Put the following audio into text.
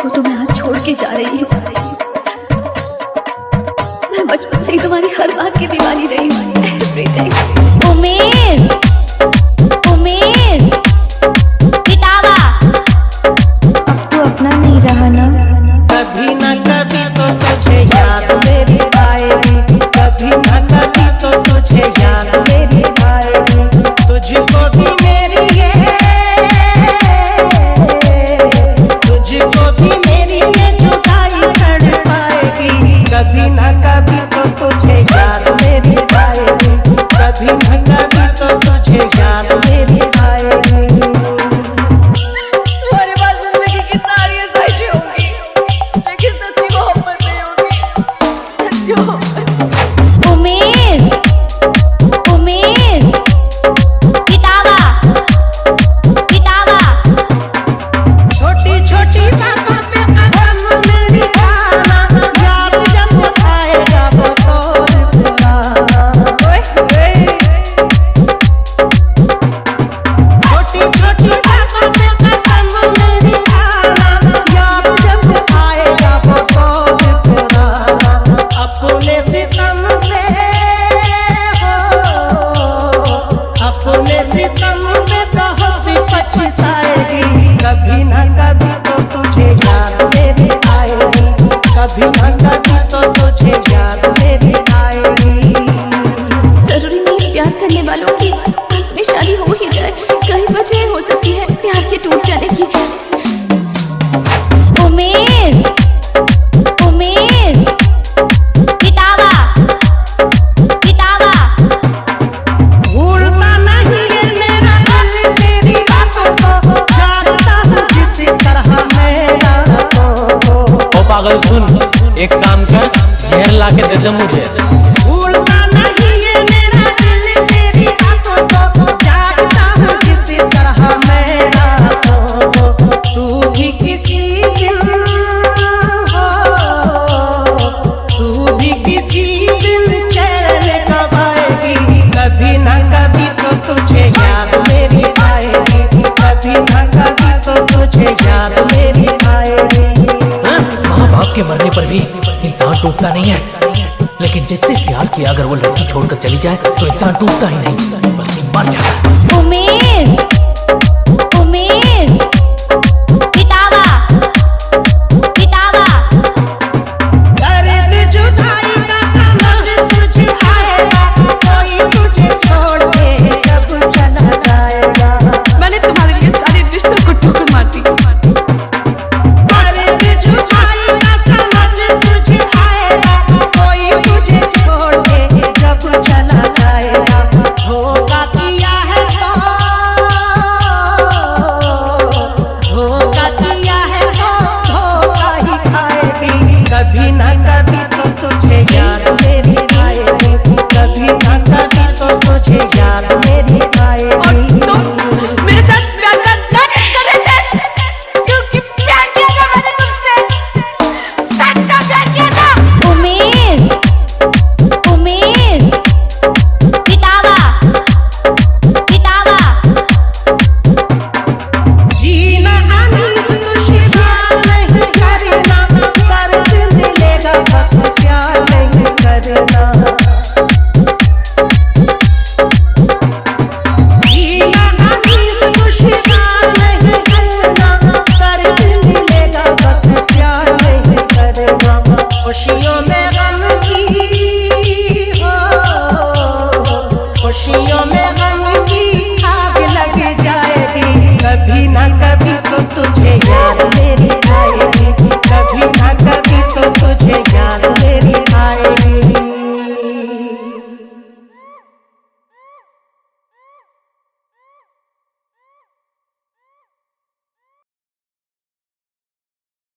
उसको तो मैं आज छोड़ के जा रही हूँ। मैं बचपन से ही तुम्हारी हर बात की दीवानी रही हूँ। एवरीथिंग। उमेश, उमेश, पितावा, अब तो अपना नहीं रहा ना। कभी न कभी तो तुझे याद मेरी आएगी, कभी न कभी तो तुझे याद मेरी आएगी। तुझको भी मेरी है, तुझको भी मेरी ये जुदाई कर पाएगी। कभी न कभी तो तुझे याद मेरी आएगी, कभी न कभी तो तुझे याद मेरी आएगी। हमारे पास जिंदगी की सारी ख्वाहिशें होंगी, लेकिन सच्ची मोहब्बत नहीं होगी। सच्ची मोहब्बत। उमेश, उमेश, पितावा, पितावा, छोटी छोटी बातों पे कसम मेरी खाना, याद जब आएगा वो दौर पुराना। छोटी छोटी बातों पे कसम मेरी खाना, याद जब आएगा वो दौर पुराना। अपने सितम पे हो, अपने सितम पे बहुत पछताएगी। कभी न कभी तो तुझे याद मेरी आएगी, कभी न कभी तो तुझे याद मेरी आएगी। जरूरी नहीं प्यार करने वालों की में शादी हो ही जाए। कई वजह हो सकती है प्यार के टूट जाने की। उमेश, उमेश, पितावा, पितावा, भूलता नहीं है मेरा दिल तेरी बातों को, जानता हूँ जिस तरह मेरा को। ओ पागल सुन, एक काम कर, जहर ला के दे दे मुझे। भूलता नहीं है मेरा दिल तेरी बातों को, जानता हूँ जिस तरह मेरा को। तू भी किसी दिन हो, तू भी किसी दिन चैन कब आएगी। कभी न कभी तो तुझे याद मेरी आएगी, कभी न कभी तो तुझे याद मेरी आएगी। माँ बाप के मरने पर भी इंसान टूटता नहीं है, लेकिन जिससे प्यार किया अगर वो लड़की छोड़कर चली जाए तो इंसान टूटता ही नहीं बल्कि मर जाता है। उमेश,